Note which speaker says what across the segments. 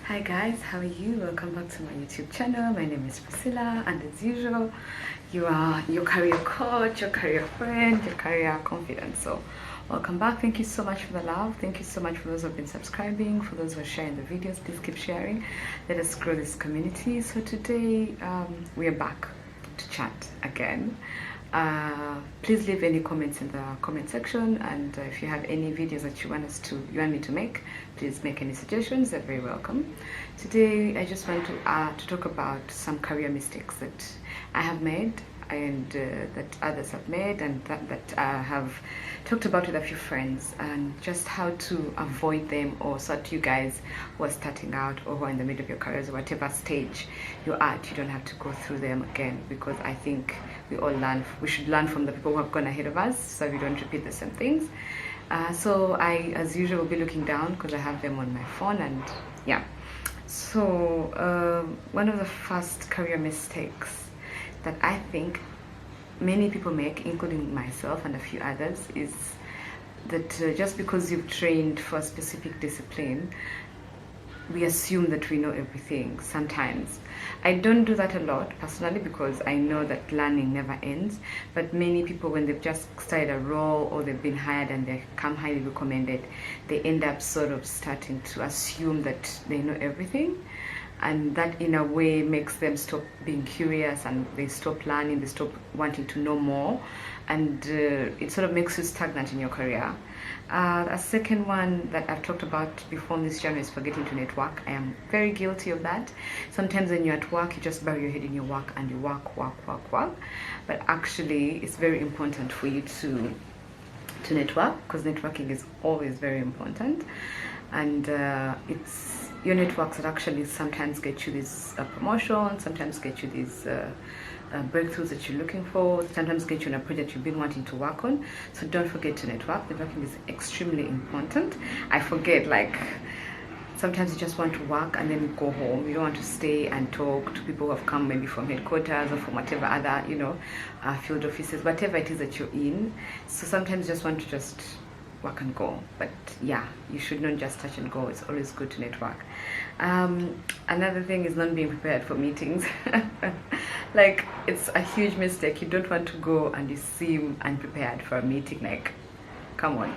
Speaker 1: Hi guys, how are you? Welcome back to my YouTube channel. My name is Priscilla, and as usual, you are your career coach, your career friend, your career confidant. So welcome back. Thank you so much for the love. Thank you so much for those who have been subscribing, for those who are sharing the videos. Please keep sharing. Let us grow this community. So today we are back to chat again. Please leave any comments in the comment section, and if you have any videos that you want me to make, please make any suggestions. They're very welcome. Today I just want to talk about some career mistakes that I have made, and that others have made, and that I have talked about with a few friends, and just how to avoid them, or so that you guys who are starting out or who are in the middle of your careers, or whatever stage you're at, you don't have to go through them again, because I think we should learn from the people who have gone ahead of us, so we don't repeat the same things. So I, as usual, will be looking down because I have them on my phone, and yeah. So one of the first career mistakes that I think many people make, including myself and a few others, is that just because you've trained for a specific discipline, we assume that we know everything. Sometimes I don't do that a lot personally, because I know that learning never ends, but many people, when they've just started a role or they've been hired and they come highly recommended, they end up sort of starting to assume that they know everything, and that in a way makes them stop being curious, and they stop learning, they stop wanting to know more, and it sort of makes you stagnant in your career. A second one that I've talked about before on this channel is forgetting to network. I am very guilty of that. Sometimes when you're at work, you just bury your head in your work and you work, but actually it's very important for you to network, because networking is always very important, and it's your networks that actually sometimes get you this promotion, sometimes get you these breakthroughs that you're looking for, sometimes get you on a project you've been wanting to work on. So don't forget to network. Networking is extremely important. I forget, like, sometimes you just want to work and then go home. You don't want to stay and talk to people who have come maybe from headquarters or from whatever other, field offices, whatever it is that you're in. So sometimes you just want to just work and go. But yeah, you should not just touch and go. It's always good to network. Another thing is not being prepared for meetings. Like, it's a huge mistake. You don't want to go and you seem unprepared for a meeting. Like, come on.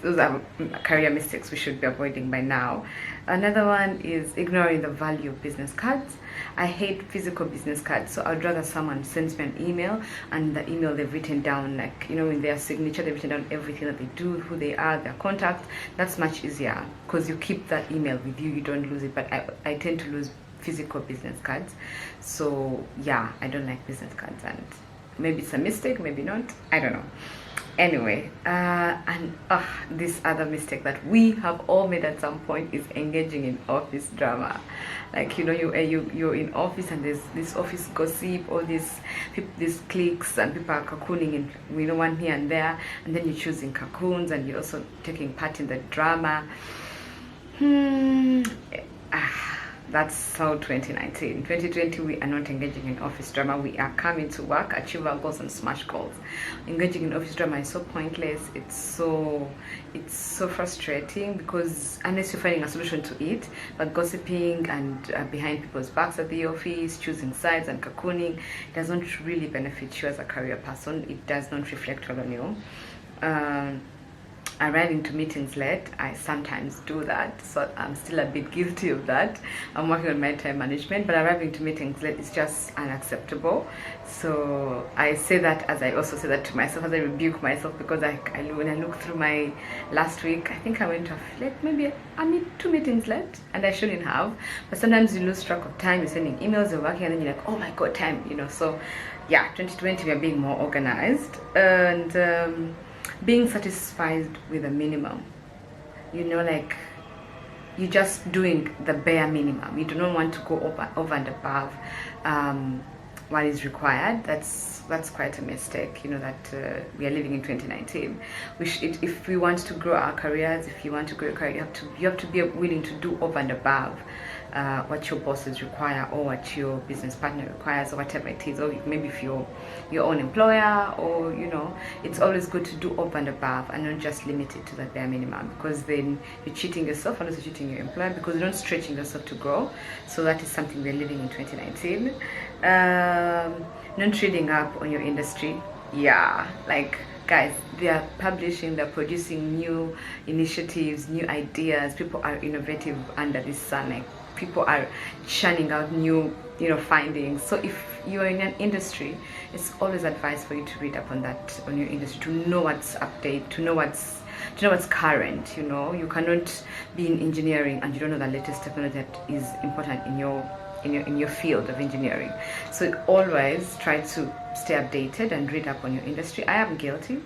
Speaker 1: Those are career mistakes we should be avoiding by now. Another one is ignoring the value of business cards. I hate physical business cards, so I'd rather someone sends me an email, and the email they've written down, like, in their signature, they've written down everything that they do, who they are, their contacts. That's much easier, because you keep that email with you, you don't lose it. But I tend to lose physical business cards. So yeah, I don't like business cards, and maybe it's a mistake, maybe not, I don't know. Anyway, this other mistake that we have all made at some point is engaging in office drama. Like, you're in office, and there's this office gossip, all these cliques, and people are cocooning in one here and there, and then you're choosing cocoons, and you're also taking part in the drama. That's so 2019. 2020, we are not engaging in office drama. We are coming to work, achieve our goals, and smash goals. Engaging in office drama is so pointless. It's so frustrating, because unless you're finding a solution to it, but gossiping and behind people's backs at the office, choosing sides and cocooning, doesn't really benefit you as a career person. It does not reflect well on you. Arriving to meetings late, I sometimes do that, so I'm still a bit guilty of that. I'm working on my time management, but arriving to meetings late is just unacceptable. So I say that, as I also say that to myself, as I rebuke myself, because when I look through my last week, I think I went off late, maybe 2 meetings late, and I shouldn't have. But sometimes you lose track of time. You're sending emails, you're working, and then you're like, oh my god, time, So yeah, 2020, we are being more organized, and being satisfied with a minimum, like, you're just doing the bare minimum. You do not want to go over and above what is required. That's quite a mistake, that we are living in 2019. If we want to grow our careers, if you want to grow your career, you have to be willing to do over and above. what your bosses require or what your business partner requires or whatever it is, or maybe if you're your own employer, or it's always good to do over and above and not just limit it to the bare minimum, because then you're cheating yourself and also cheating your employer, because you're not stretching yourself to grow. So that is something we're living in 2019. Not reading up on your industry. Yeah, like, guys, they are publishing, they're producing new initiatives, new ideas. People are innovative under this sun. Like, people are churning out new findings. So if you're in an industry, it's always advised for you to read up on that, on your industry, to know what's updated, to know what's current. You cannot be in engineering and you don't know the latest technology that is important in your field of engineering. So always try to stay updated and read up on your industry. I am guilty.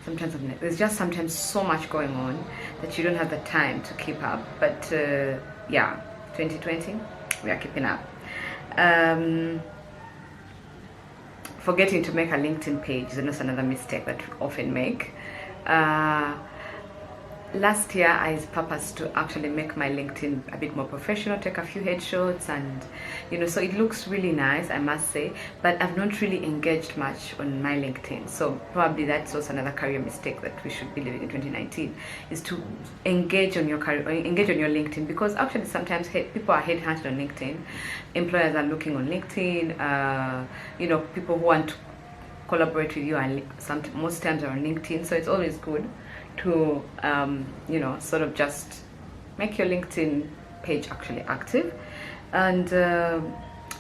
Speaker 1: Sometimes there's just sometimes so much going on that you don't have the time to keep up. But yeah, 2020, we are keeping up. Forgetting to make a LinkedIn page is also another mistake that we often make. Last year I purposed to actually make my LinkedIn a bit more professional, take a few headshots, and so it looks really nice, I must say, but I've not really engaged much on my LinkedIn. So probably that's also another career mistake that we should be living in 2019, is to engage on your career, engage on your LinkedIn, because actually sometimes people are headhunted on LinkedIn, employers are looking on LinkedIn, people who want to collaborate with you and most times are on LinkedIn. So it's always good to sort of just make your LinkedIn page actually active. And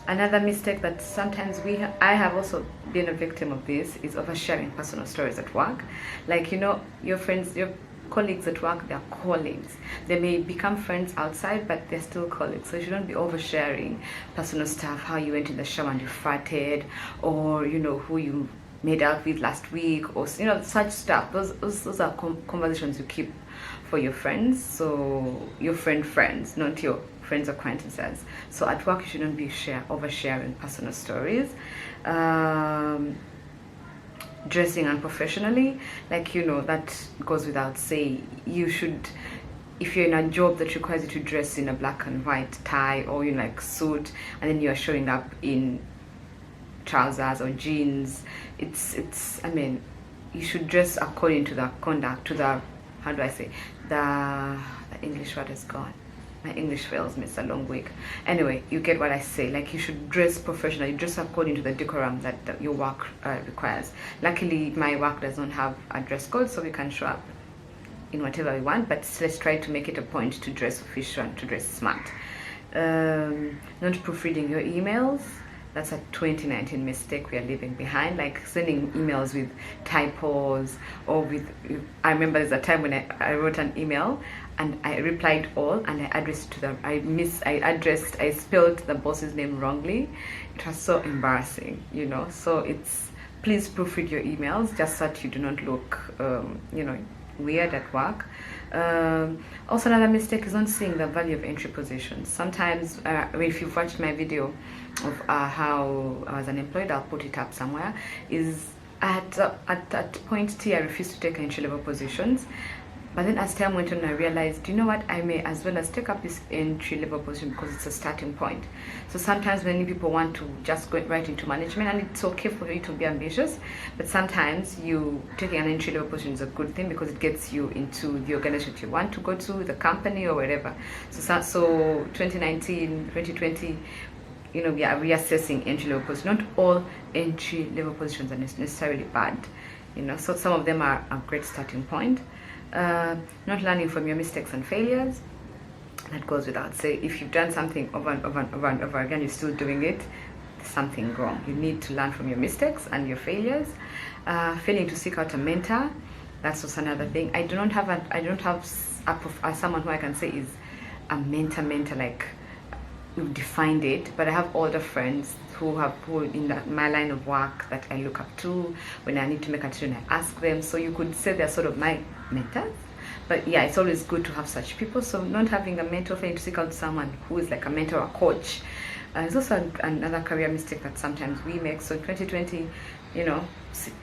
Speaker 1: another mistake that sometimes I have also been a victim of this is oversharing personal stories at work. Like, your friends, your colleagues at work, they're colleagues. They may become friends outside, but they're still colleagues. So you shouldn't be oversharing personal stuff, how you went in the shower and you farted, or who you made out with last week, or such stuff. Those are conversations you keep for your friends. So your friends, not your friends acquaintances. So at work you shouldn't be oversharing personal stories. Dressing unprofessionally, like that goes without saying. You should, if you're in a job that requires you to dress in a black and white tie, or like suit, and then you are showing up in trousers or jeans, I mean, you should dress according to the conduct, to the, how do I say, the English word is gone. My English fails me, it's a long week. Anyway, you get what I say. Like, you should dress professionally, dress according to the decorum that your work requires. Luckily, my work does not have a dress code, so we can show up in whatever we want, but let's try to make it a point to dress official, to dress smart. Not proofreading your emails. That's a 2019 mistake we are leaving behind, like sending emails with typos, or I remember there's a time when I wrote an email and I replied all, and I addressed to them, I spelled the boss's name wrongly. It was so embarrassing, so please proofread your emails, just so that you do not look weird at work. Also, another mistake is not seeing the value of entry positions. Sometimes, if you've watched my video of how I was unemployed, I'll put it up somewhere, is at point T I refused to take entry level positions. But then as time went on, I realized, you know what, I may as well as take up this entry level position, because it's a starting point. So sometimes many people want to just go right into management, and it's okay for you to be ambitious, but sometimes you taking an entry level position is a good thing, because it gets you into the organization you want to go to, the company or whatever. So 2019, 2020, we are reassessing entry level positions. Not all entry level positions are necessarily bad, so some of them are a great starting point. Not learning from your mistakes and failures. That goes without saying. If you've done something over and over again, you're still doing it, there's something wrong. You need to learn from your mistakes and your failures. Failing to seek out a mentor. That's also another thing. I don't have someone who I can say is a mentor, like we've defined it, but I have older friends who in my line of work that I look up to. When I need to make a decision, I ask them. So you could say they're sort of my mentors. But yeah, it's always good to have such people. So not having a mentor, failing to seek out someone who is like a mentor or a coach, is also another career mistake that sometimes we make. So 2020,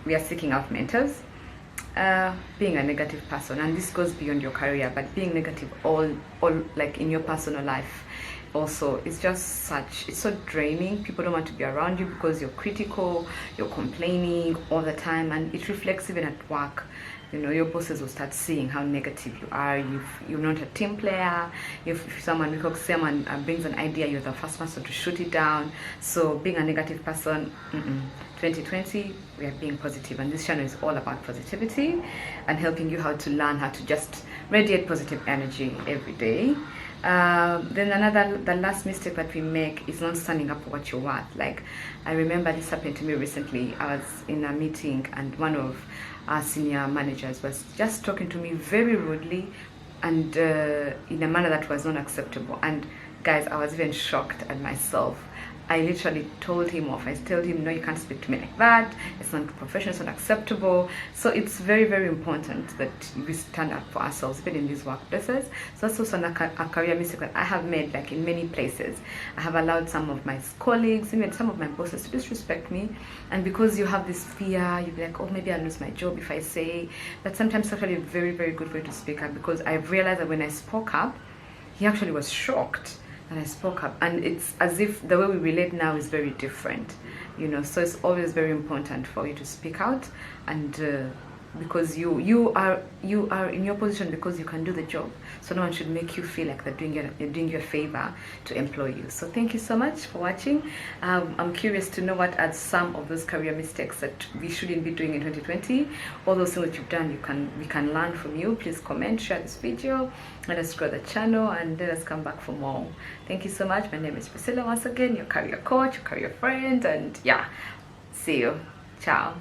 Speaker 1: we are seeking out mentors. being a negative person, and this goes beyond your career, but being negative all like in your personal life also, it's just it's so draining. People don't want to be around you because you're critical, you're complaining all the time, and it reflects even at work. You know, your bosses will start seeing how negative you are. You're not a team player. If someone brings an idea, you're the first person to shoot it down. So being a negative person, 2020, we are being positive, and this channel is all about positivity and helping you how to learn how to just radiate positive energy every day. Then the last mistake that we make is not standing up for what you're worth. Like, I remember this happened to me recently. I was in a meeting and one of our senior managers was just talking to me very rudely and in a manner that was not acceptable. And guys, I was even shocked at myself. I literally told him off. I told him, no, you can't speak to me like that. It's not professional, it's not acceptable. So it's very, very important that we stand up for ourselves, even in these workplaces. So that's also a career mistake that I have made, like in many places. I have allowed some of my colleagues, even some of my bosses, to disrespect me. And because you have this fear, you'll be like, oh, maybe I'll lose my job if I say. But sometimes it's actually a very, very good way to speak up, because I've realized that when I spoke up, he actually was shocked. And I spoke up, and it's as if the way we relate now is very different, you know. So it's always very important for you to speak out, and because you are in your position because you can do the job. So no one should make you feel like they're doing you a favor to employ you. So thank you so much for watching. I'm curious to know what are some of those career mistakes that we shouldn't be doing in 2020. All those things that you've done, we can learn from you. Please comment, share this video, let us grow the channel, and let us come back for more. Thank you so much. My name is Priscilla, once again, your career coach, your career friend, and yeah, see you. Ciao.